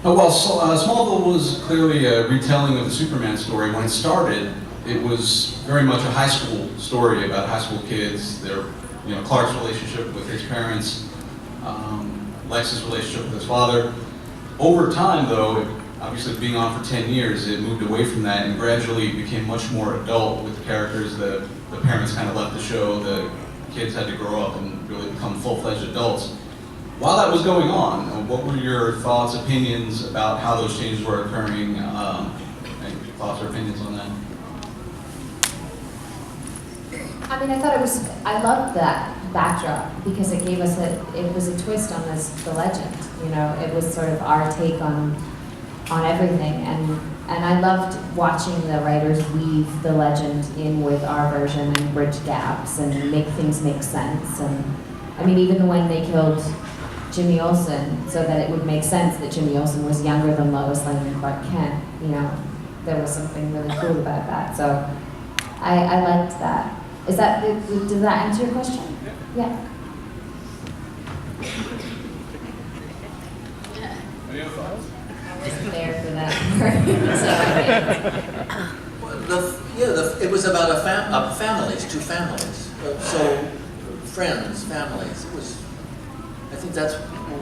Oh, well, Smallville was clearly a retelling of the Superman story. When it started, it was very much a high school story about high school kids. Their, Clark's relationship with his parents, Lex's relationship with his father. Over time, though, obviously being on for 10 years, it moved away from that and gradually became much more adult with the characters. The parents kind of left the show. The kids had to grow up and really become full-fledged adults. While that was going on, what were your thoughts, opinions about how those changes were occurring? Any thoughts or opinions on that? I mean, I loved that backdrop because it gave us it was a twist on the legend. It was sort of our take on everything, and I loved watching the writers weave the legend in with our version and bridge gaps and make things make sense. And I mean, even when they killed Jimmy Olsen, so that it would make sense that Jimmy Olsen was younger than Lois Lane and Clark Kent, there was something really cool about that. So I liked that. Does that answer your question? Yeah. Any other thoughts? I wasn't there for that. Well, it was about families, two families. So friends, families. I think that's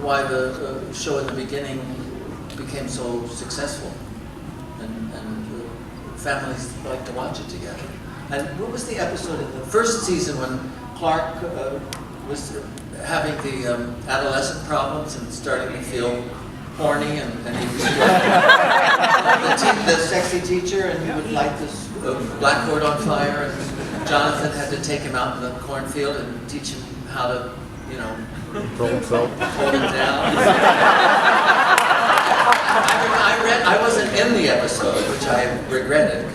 why the show at the beginning became so successful, and families like to watch it together. And what was the episode in the first season when Clark was having the adolescent problems and starting to feel horny, and he was the sexy teacher, and he would light this blackboard on fire, and Jonathan had to take him out in the cornfield and teach him how to, Control himself. hold him down. I wasn't in the episode, which I regretted,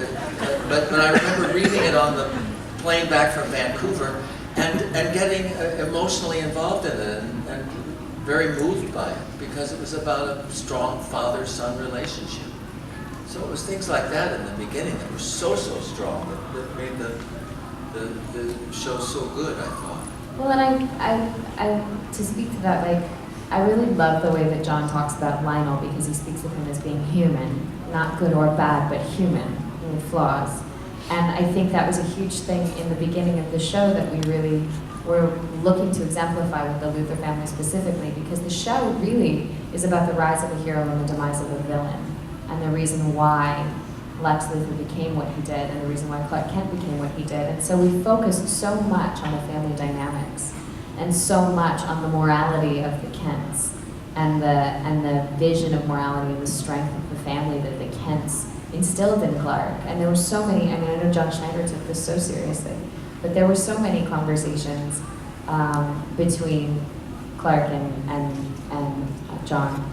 but I remember reading it on the plane back from Vancouver and getting emotionally involved in it and very moved by it, because it was about a strong father-son relationship. So it was things like that in the beginning that were so strong that made the show so good, I thought. Well, and I to speak to that, I really love the way that John talks about Lionel, because he speaks of him as being human, not good or bad, but human with flaws. And I think that was a huge thing in the beginning of the show that we really were looking to exemplify with the Luthor family specifically, because the show really is about the rise of a hero and the demise of a villain, and the reason why Lex Luthor became what he did, and the reason why Clark Kent became what he did. And so we focused so much on the family dynamics, and so much on the morality of the Kents, and the vision of morality and the strength of the family that the Kents instilled in Clark. And there were so many, I know John Schneider took this so seriously, but there were so many conversations between Clark and John,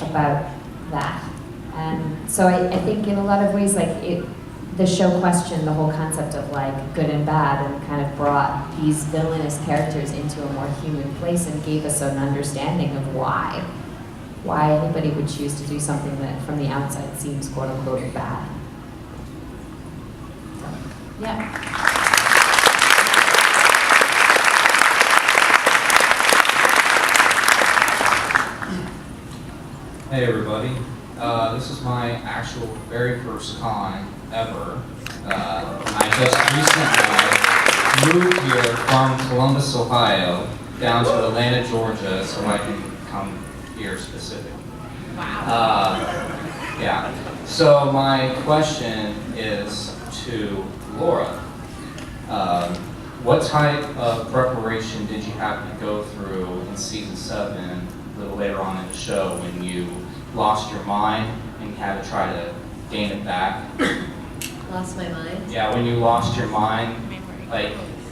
about that. And so I think in a lot of ways, the show questioned the whole concept of good and bad, and kind of brought these villainous characters into a more human place and gave us an understanding of why anybody would choose to do something that from the outside seems quote unquote bad. So, yeah. Hey everybody, this is my actual very first con ever, and I just recently moved here from Columbus, Ohio, down to Atlanta, Georgia, so I can come here specifically. Wow. Yeah, so my question is to Laura. What type of preparation did you have to go through in season 7, a little later on in the show, when you lost your mind and you had to try to gain it back? Lost my mind? Yeah, when you lost your mind,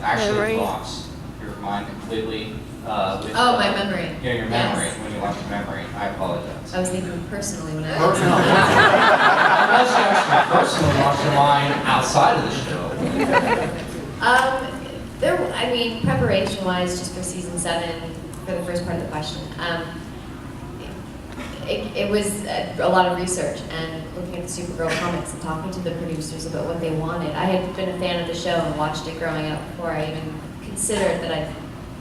actually lost your mind completely. My memory. Yeah, your memory, Yes. when you lost your memory. I apologize. I was thinking personally when I Personally. Unless you actually personally lost your mind outside of the show. Preparation-wise, just for season 7, for the first part of the question, it was a lot of research and looking at the Supergirl comics and talking to the producers about what they wanted. I had been a fan of the show and watched it growing up before I even considered that I'd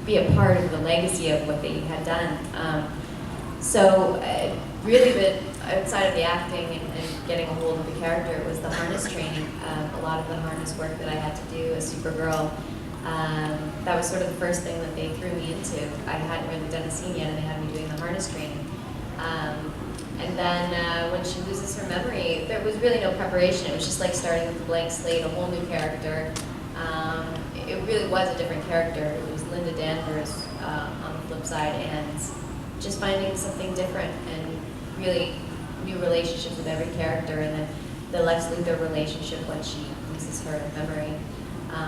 be a part of the legacy of what they had done. So really, outside of the acting and getting a hold of the character, it was the harness training. A lot of the harness work that I had to do as Supergirl. That was sort of the first thing that they threw me into. I hadn't really done a scene yet, and they had me doing the harness training. And then when she loses her memory, there was really no preparation. It was just like starting with a blank slate, a whole new character. It really was a different character. It was Linda Danvers on the flip side, and just finding something different and really new relationships with every character, and then the Lex Luthor relationship when she loses her memory.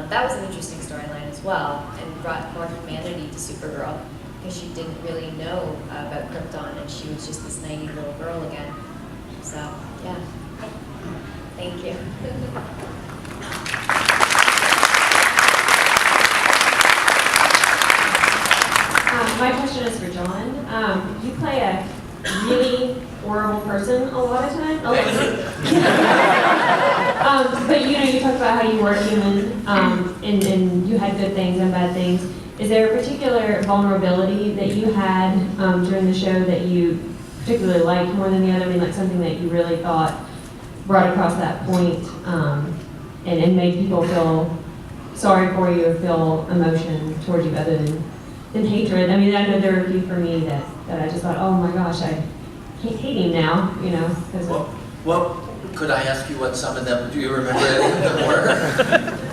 That was an interesting storyline as well, and brought more humanity to Supergirl, because she didn't really know about Krypton, and she was just this naive little girl again. So, yeah. Thank you. My question is for John. You play a really horrible person a lot of times. But you talked about how you were human, and you had good things and bad things. Is there a particular vulnerability that you had during the show that you particularly liked more than the other? I mean, like something that you really thought brought across that point, and made people feel sorry for you or feel emotion towards you other than hatred. I mean, I know there were a few for me that I just thought, oh my gosh, I can't hate him now, you know. Well, could I ask you what some of them, do you remember any of them were?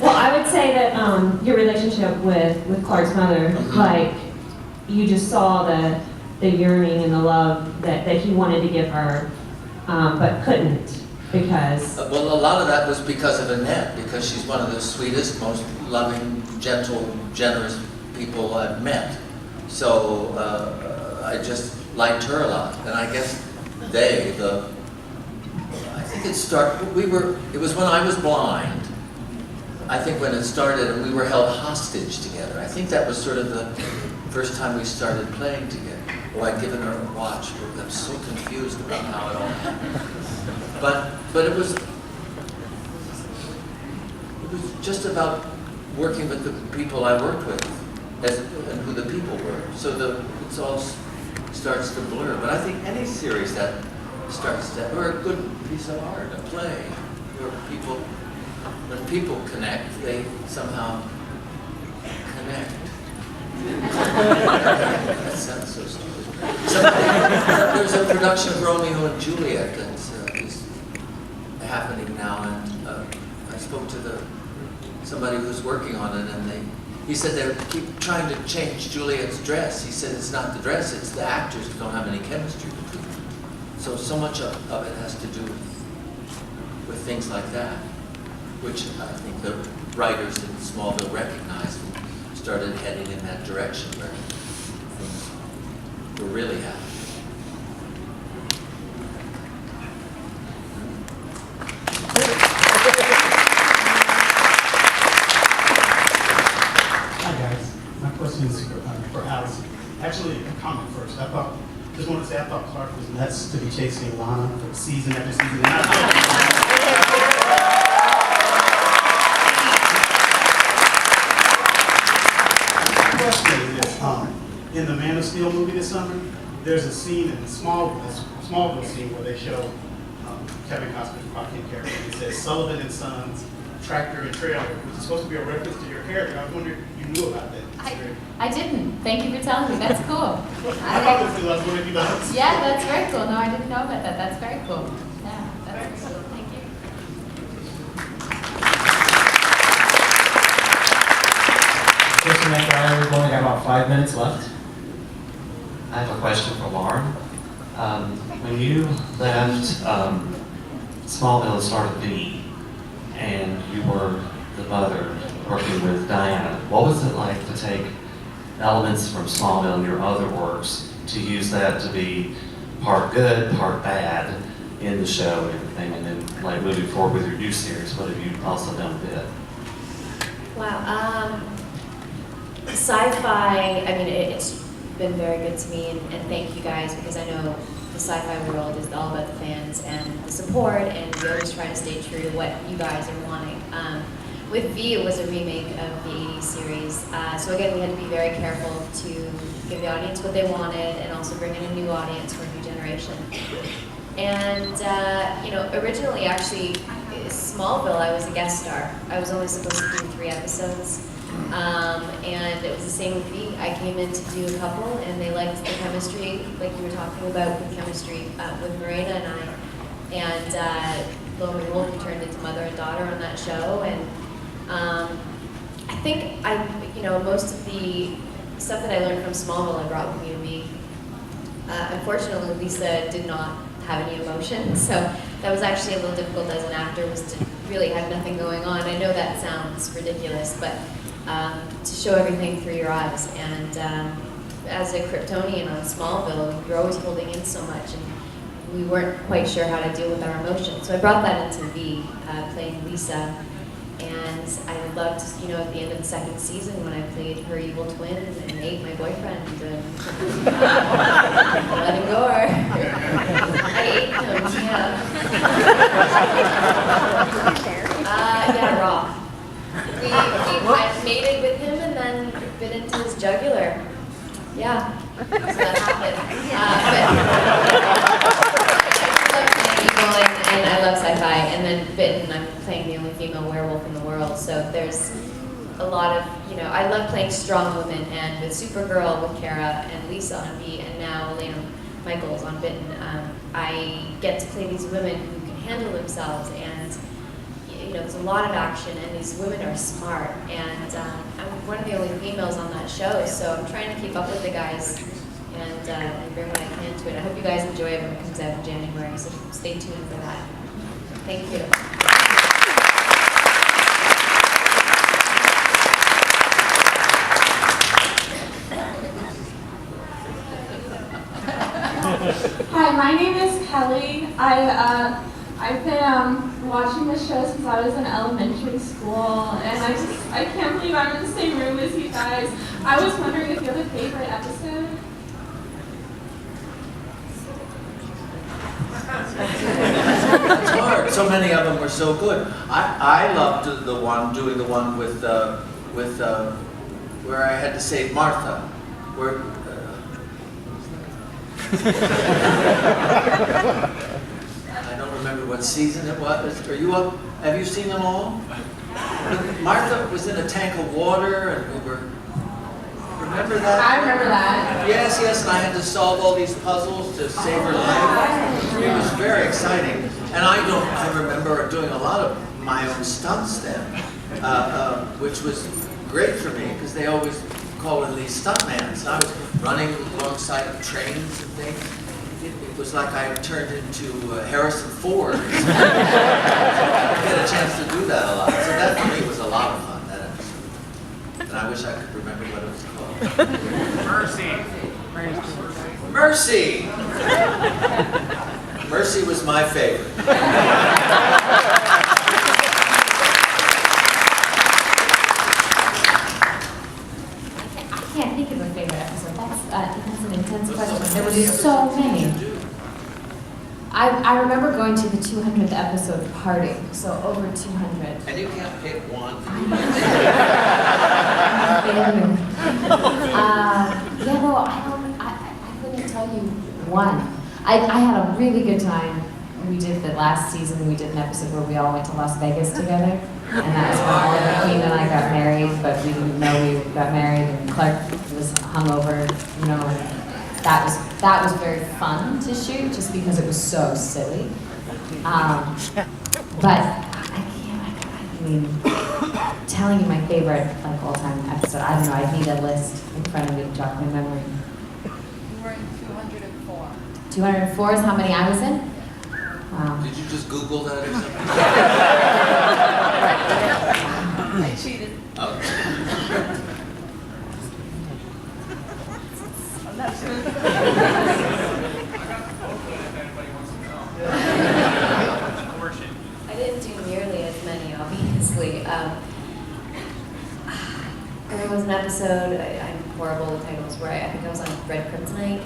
Well, I would say that your relationship with Clark's mother, like, you just saw the yearning and the love that he wanted to give her, but couldn't because... Well, a lot of that was because of Annette, because she's one of the sweetest, most loving, gentle, generous people I've met. So I just liked her a lot, and I guess I think it started, it was when I was blind, I think when it started, and we were held hostage together. I think that was sort of the first time we started playing together. Oh, I'd given her a watch, but I'm so confused about how it all happened. But it was just about working with the people I worked with, and who the people were. So it all starts to blur. But I think any series that starts to, or a good piece of art, a play, where when people connect, they somehow connect. That sounds so stupid. There's a production of Romeo and Juliet that is happening now, and I spoke to somebody who's working on it, and he said they keep trying to change Juliet's dress. He said it's not the dress, it's the actors who don't have any chemistry between them. So much of it has to do with things like that, which I think the writers in Smallville recognized and started heading in that direction where things were really happening. Hi guys, my question is for Alice. Actually, a comment first. I thought Clark was nuts to be chasing Lana for season after season. The question is, in the Man of Steel movie this summer, there's a scene in the Smallville scene where they show Kevin Costner's Clark-Kent character. It says Sullivan and Sons, Tractor and Trailer, which is supposed to be a reference to your character. I was wondering if you knew about that. I didn't. Thank you for telling me. That's cool. I thought this was, I was wondering if you know. Yeah, that's very cool. No, I didn't know about that. That's very cool. Yeah, that's very cool. Thank you. Just to make our, we've only got about 5 minutes left. I have a question for Lauren. When you left Smallville and started B, and you were the mother working with Diana, what was it like to take elements from Smallville and your other works to use that to be part good, part bad in the show and everything, and then like moving forward with your new series, what have you also done with it? Wow. Sci-fi, I mean, it's been very good to me, and thank you guys, because I know the sci-fi world is all about the fans and the support, and we always try to stay true to what you guys are wanting. with V, it was a remake of the 80s series. So again, we had to be very careful to give the audience what they wanted and also bring in a new audience for a new generation. And, originally, actually, Smallville, I was a guest star. I was only supposed to do 3 episodes. And it was the same with V. I came in to do a couple, and they liked the chemistry, like you were talking about, the chemistry with Miranda and I. And lo and behold, we turned into mother and daughter on that show. And I think most of the stuff that I learned from Smallville I brought with me to V. Unfortunately, Lisa did not have any emotion, so that was actually a little difficult as an actor, was to really have nothing going on. I know that sounds ridiculous, but to show everything through your eyes. And as a Kryptonian on Smallville, you're always holding in so much, and we weren't quite sure how to deal with our emotions. So I brought that into V, playing Lisa. And I loved, at the end of the 2nd season when I played her evil twin and Nate, my boyfriend, let him go. I ate him, yeah. Raw. I mated with him and then bit into his jugular. Yeah, so that happened. And I love sci-fi, and then Bitten, I'm playing the only female werewolf in the world, so there's a lot of, I love playing strong women, and with Supergirl, with Kara, and Lisa on V, and now Elena Michaels on Bitten, I get to play these women who can handle themselves, and, there's a lot of action, and these women are smart, and I'm one of the only females on that show, so I'm trying to keep up with the guys, and bring what I can to it. I hope you guys enjoy it when it comes out in January, so stay tuned for that. Thank you. Hi, my name is Kelly. I've been watching the show since I was in elementary school, and I can't believe I'm in the same room as you guys. I was wondering if you have a favorite episode? It's hard. So many of them were so good. I loved doing the one with where I had to save Martha. Where I don't remember what season it was. Are you up? Have you seen them all? Martha was in a tank of water, and we were. Remember that? I remember that. Yes, and I had to solve all these puzzles to save her life. It was very exciting. And I remember doing a lot of my own stunts then, which was great for me, because they always call in these stuntmans. And I was running alongside of trains and things. It was like I turned into Harrison Ford. I get a chance to do that a lot. So that for me was a lot of fun, that episode. And I wish I could remember what it was called. Mercy! Mercy was my favorite. I can't think of a favorite episode. That's an intense question. There were so many. I remember going to the 200th episode party, so over 200. And you can't pick one. I couldn't tell you one. I had a really good time. We did the last season, we did an episode where we all went to Las Vegas together. And that was when Oliver Queen and I got married, but we didn't know we got married, and Clark was hungover, That was very fun to shoot, just because it was so silly. But telling you my favorite all-time episode, I don't know. I'd need a list in front of me to jog my memory. You were in 204. 204 is how many I was in? Wow. Did you just Google that or something? I cheated. Oh. I didn't do nearly as many, obviously. There was an episode, I'm horrible with titles, where I think I was on Red Kryptonite.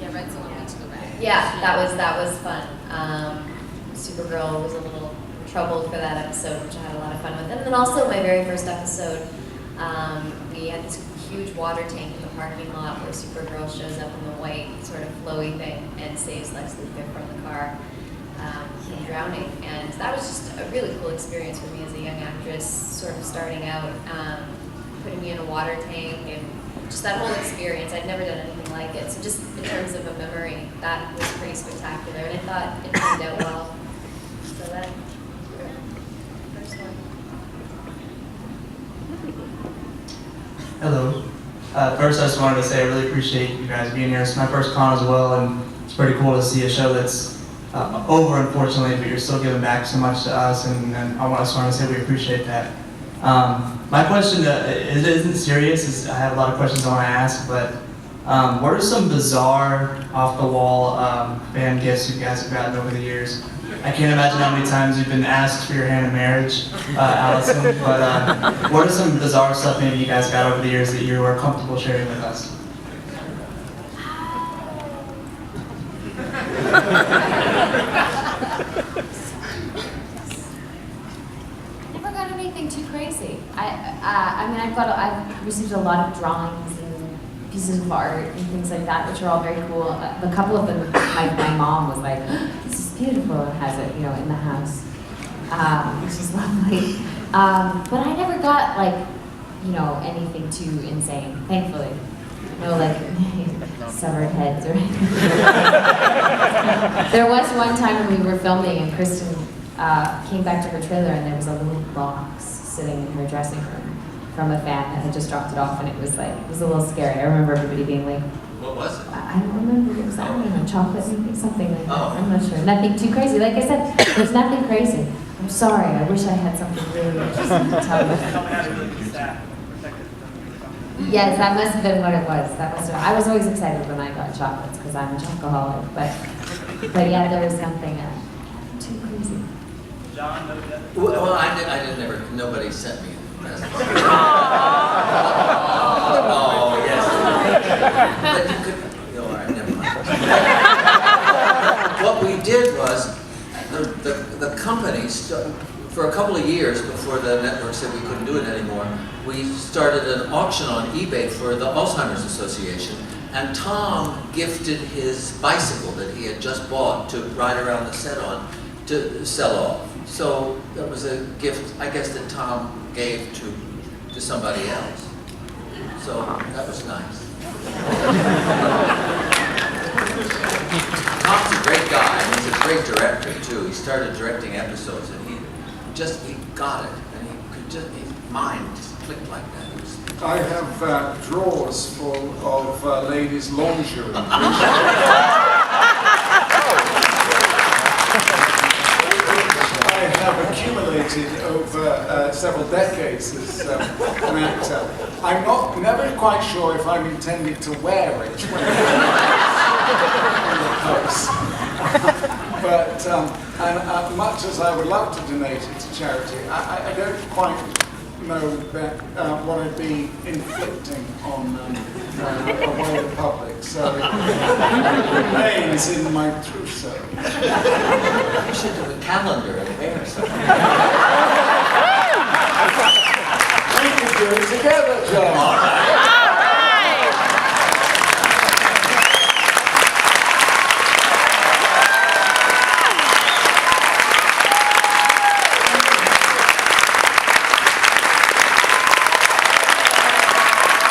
Yeah, Red's the one we need to go back. Yeah, that was fun. Supergirl was a little troubled for that episode, which I had a lot of fun with. And then also my very first episode, we had this huge water tank in the parking lot where Supergirl shows up in the white sort of flowy thing and saves Lex Luthor from the car from drowning. And that was just a really cool experience for me as a young actress, sort of starting out, putting me in a water tank and just that whole experience. I'd never done anything like it. So just in terms of a memory, that was pretty spectacular. And I thought it turned out well. So that, first one. Hello. First, I just wanted to say I really appreciate you guys being here. It's my first con as well, and it's pretty cool to see a show that's over, unfortunately, but you're still giving back so much to us, and I just wanted to say we appreciate that. My question it isn't serious. I have a lot of questions I want to ask, but what are some bizarre, off-the-wall fan gifts you guys have gotten over the years? I can't imagine how many times you've been asked for your hand in marriage, Allison, but what are some bizarre stuff maybe you guys got over the years that you are comfortable sharing with us? Never got anything too crazy. I mean, I've received a lot of drawings and pieces of art and things like that, which are all very cool. A couple of them, my mom was like, "This is beautiful," and has it, in the house, which is lovely. But I never got anything too insane, thankfully. No, severed heads or anything. There was one time when we were filming and Kristen came back to her trailer and there was a little box sitting in her dressing room from a fan that had just dropped it off, and it was a little scary. I remember everybody being like, What was it? I don't remember, it was, I don't know, chocolate maybe, something like that. Oh. I'm not sure. Nothing too crazy. Like I said, there's nothing crazy. I'm sorry, I wish I had something really interesting to tell you. Yes, that must have been what it was. I was always excited when I got chocolates because I'm a chocoholic, but yeah, there was nothing too crazy. Well, I didn't never, nobody sent me presents. Oh, yes. But you could, all right, never mind. What we did was, the company, for a couple of years before the network said we couldn't do it anymore, we started an auction on eBay for the Alzheimer's Association, and Tom gifted his bicycle that he had just bought to ride around the set on to sell off. So that was a gift, I guess, that Tom gave to somebody else. So that was nice. Tom's a great guy, and he's a great director too. He started directing episodes, and he got it, and his mind just clicked like that. I have drawers full of ladies' lingerie. I have accumulated over several decades as an actor. I'm never quite sure if I'm intended to wear it when the post. But and much as I would love to donate it to charity, I don't quite know what I'd be inflicting on a wider public. So it remains in my trousseau. You should do a calendar and wear something. We could do it together, John. All right.